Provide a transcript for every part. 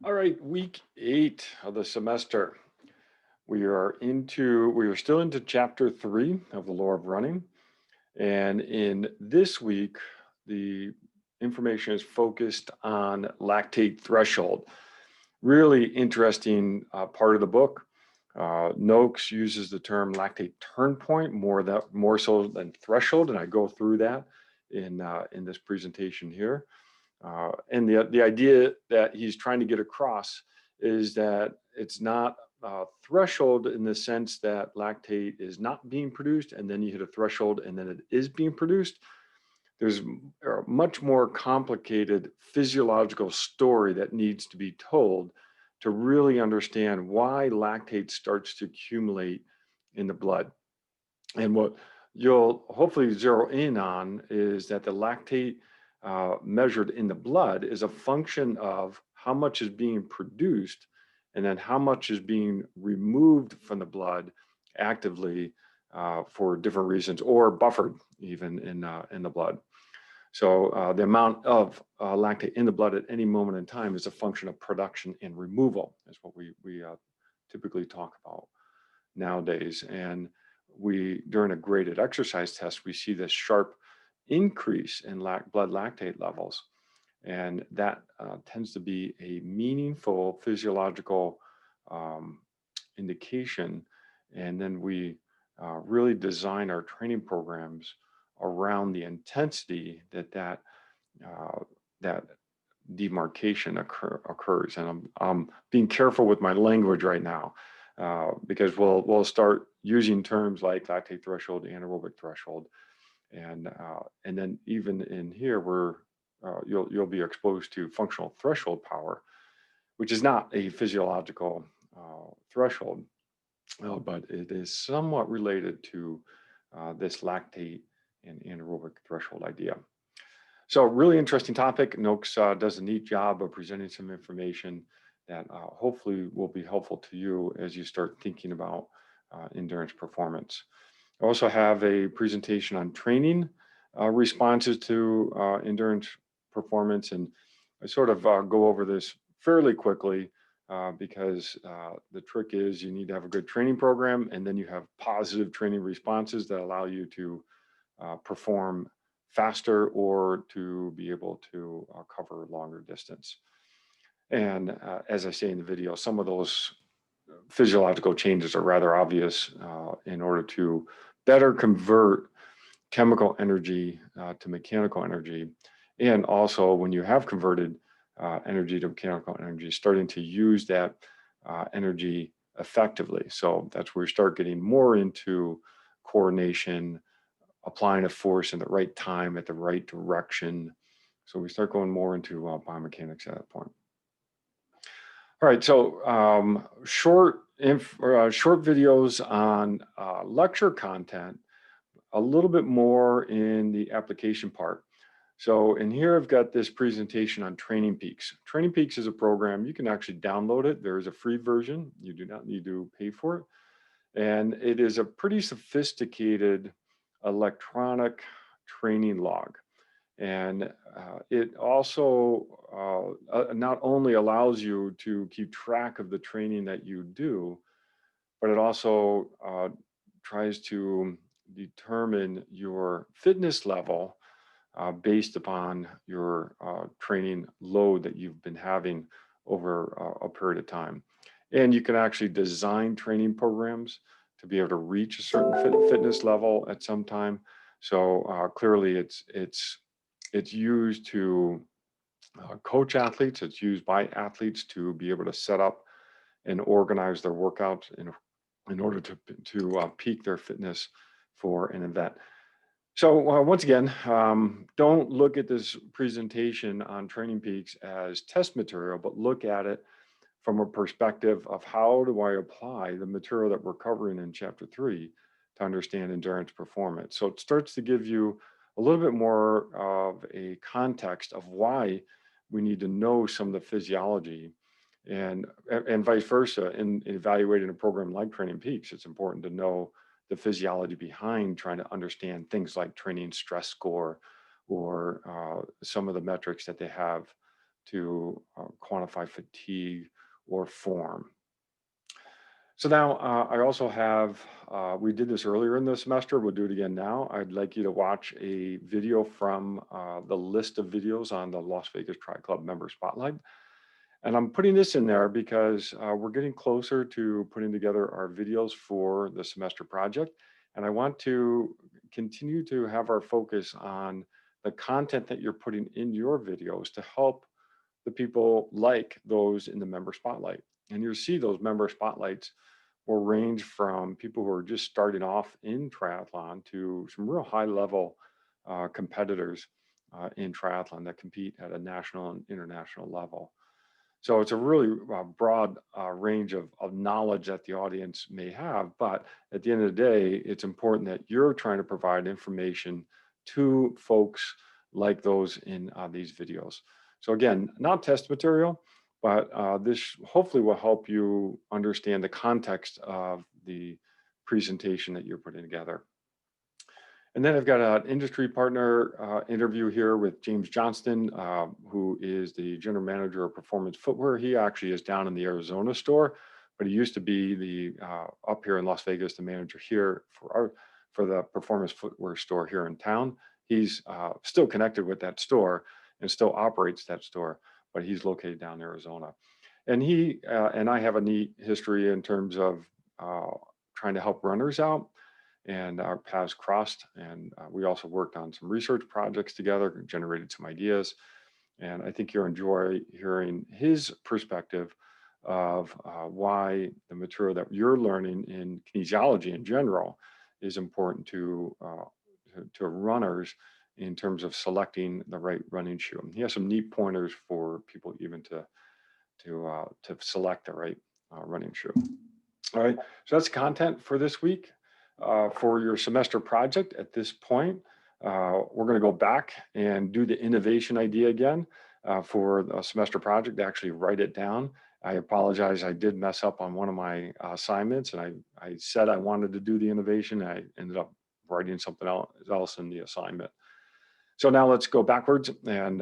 All right, week 8 of the semester. We are still into chapter 3 of the Law of Running. And in this week, the information is focused on lactate threshold. Really interesting part of the book. Noakes uses the term lactate turn point more so than threshold, and I go through that in this presentation here. And the idea that he's trying to get across is that it's not threshold in the sense that lactate is not being produced and then you hit a threshold and then it is being produced. There's a much more complicated physiological story that needs to be told to really understand why lactate starts to accumulate in the blood. And what you'll hopefully zero in on is that the lactate measured in the blood is a function of how much is being produced and then how much is being removed from the blood actively for different reasons or buffered even in the blood. So the amount of lactate in the blood at any moment in time is a function of production and removal, is what we typically talk about nowadays. And during a graded exercise test, we see this sharp increase in blood lactate levels. And that tends to be a meaningful physiological um, indication. And then we really design our training programs around the intensity uh, that demarcation occurs. And I'm being careful with my language right now because we'll start using terms like lactate threshold, anaerobic threshold, and then even in here you'll be exposed to functional threshold power, which is not a physiological threshold, but it is somewhat related to this lactate and anaerobic threshold idea. So really interesting topic. Noakes does a neat job of presenting some information that hopefully will be helpful to you as you start thinking about endurance performance. I also have a presentation on training responses to endurance performance, and I sort of go over this fairly quickly because the trick is you need to have a good training program, and then you have positive training responses that allow you to perform faster or to be able to cover longer distance. And as I say in the video, some of those physiological changes are rather obvious in order to better convert chemical energy to mechanical energy. And also when you have converted energy to mechanical energy, starting to use that energy effectively. So that's where we start getting more into coordination, applying a force in the right time at the right direction. So we start going more into biomechanics at that point. All right, so short videos on lecture content, a little bit more in the application part. So in here, I've got this presentation on Training Peaks. Training Peaks is a program, you can actually download it. There is a free version. You do not need to pay for it. And it is a pretty sophisticated electronic training log. And it also not only allows you to keep track of the training that you do, but it also tries to determine your fitness level based upon your training load that you've been having over a period of time. And you can actually design training programs to be able to reach a certain fitness level at some time. So clearly it's used to coach athletes. It's used by athletes to be able to set up and organize their workouts in order to peak their fitness for an event. So once again, don't look at this presentation on Training Peaks as test material, but look at it from a perspective of how do I apply the material that we're covering in chapter 3 to understand endurance performance. So it starts to give you a little bit more of a context of why we need to know some of the physiology and vice versa. In evaluating a program like Training Peaks, it's important to know the physiology behind trying to understand things like training stress score or some of the metrics that they have to quantify fatigue or form. So now I also have, we did this earlier in the semester, we'll do it again now. I'd like you to watch a video from the list of videos on the Las Vegas Tri-Club Member Spotlight. And I'm putting this in there because we're getting closer to putting together our videos for the semester project. And I want to continue to have our focus on the content that you're putting in your videos to help the people like those in the member spotlight. And you'll see those member spotlights will range from people who are just starting off in triathlon to some real high level competitors in triathlon that compete at a national and international level. So it's a really broad range of knowledge that the audience may have, but at the end of the day, it's important that you're trying to provide information to folks like those in these videos. So again, not test material, but this hopefully will help you understand the context of the presentation that you're putting together. And then I've got an industry partner interview here with James Johnston, who is the general manager of Performance Footwear. He actually is down in the Arizona store, but he used to be the up here in Las Vegas, the manager here for the Performance Footwear store here in town. He's still connected with that store and still operates that store, but he's located down in Arizona. And he and I have a neat history in terms of trying to help runners out, and our paths crossed. And we also worked on some research projects together and generated some ideas. And I think you'll enjoy hearing his perspective of why the material that you're learning in kinesiology in general is important to runners in terms of selecting the right running shoe. He has some neat pointers for people even to select the right running shoe. All right, so that's content for this week. For your semester project at this point, we're going to go back and do the innovation idea again for the semester project, actually write it down. I apologize, I did mess up on one of my assignments, and I said I wanted to do the innovation, and I ended up writing something else in the assignment. So now let's go backwards, and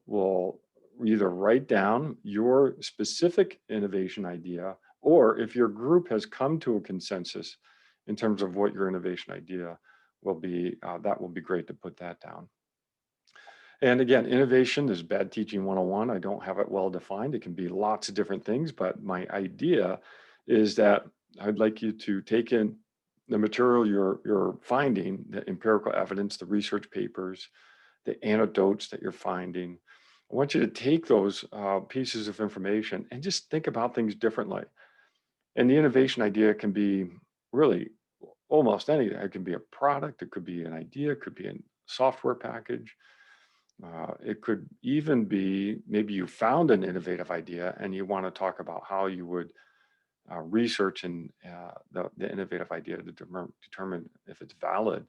we'll either write down your specific innovation idea, or if your group has come to a consensus in terms of what your innovation idea will be, that will be great to put that down. And again, innovation is bad teaching 101. I don't have it well defined. It can be lots of different things, but my idea is that I'd like you to take in the material you're finding, the empirical evidence, the research papers, the anecdotes that you're finding. I want you to take those pieces of information and just think about things differently. And the innovation idea can be really almost anything. It can be a product, it could be an idea, it could be a software package. It could even be maybe you found an innovative idea and you want to talk about how you would research and the innovative idea to determine if it's valid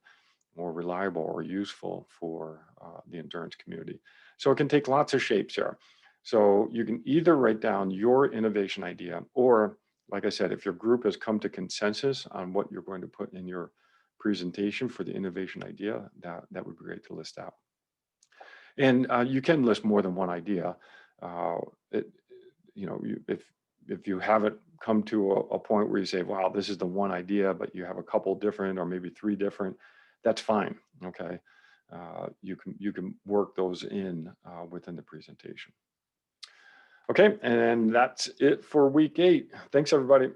or reliable or useful for the endurance community. So it can take lots of shapes here. So you can either write down your innovation idea, or like I said, if your group has come to consensus on what you're going to put in your presentation for the innovation idea, that would be great to list out. And you can list more than one idea. If you haven't come to a point where you say, wow, this is the one idea, but you have a couple different or maybe three different, that's fine, okay? You can work those in within the presentation. Okay, and that's it for week 8. Thanks, everybody.